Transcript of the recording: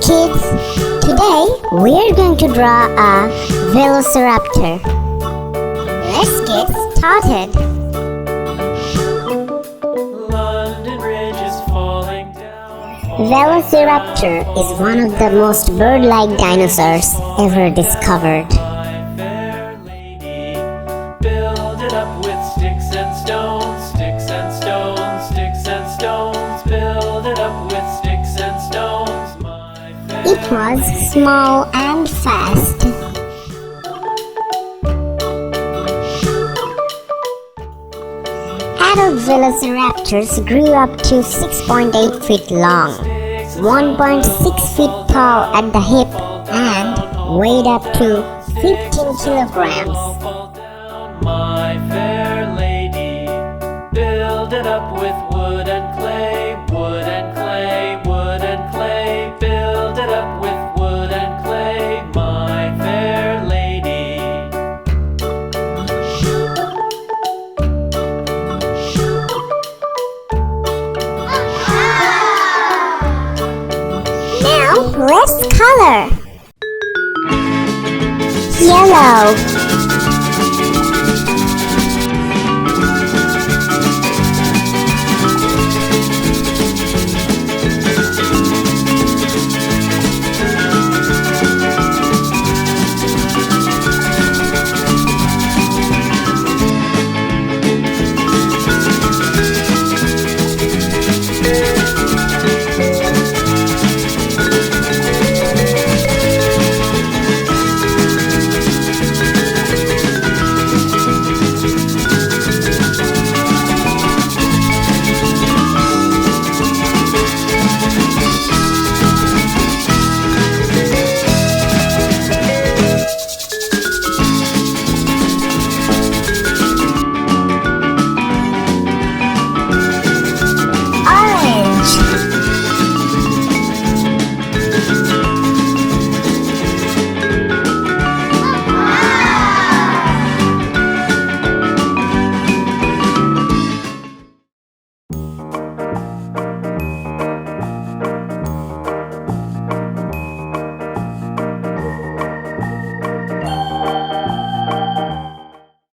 kids! Today we're going to draw a Velociraptor. Let's get started. London Bridge is falling down. Velociraptor is one of the most bird-like dinosaurs ever discovered. My fair lady, build it up with sticks and stones, sticks and stones, sticks and stones. Build it up with sticks and stones. My fair It was small and fast. Adult velociraptors grew up to 6.8 feet long, 1.6 feet tall at the hip, and weighed up to 15 kilograms. fall down. My fair lady, build it up with wood and clay, wood and clay, wood and clay. Build it up with wood and clay, my fair lady. Now let's color. Yellow,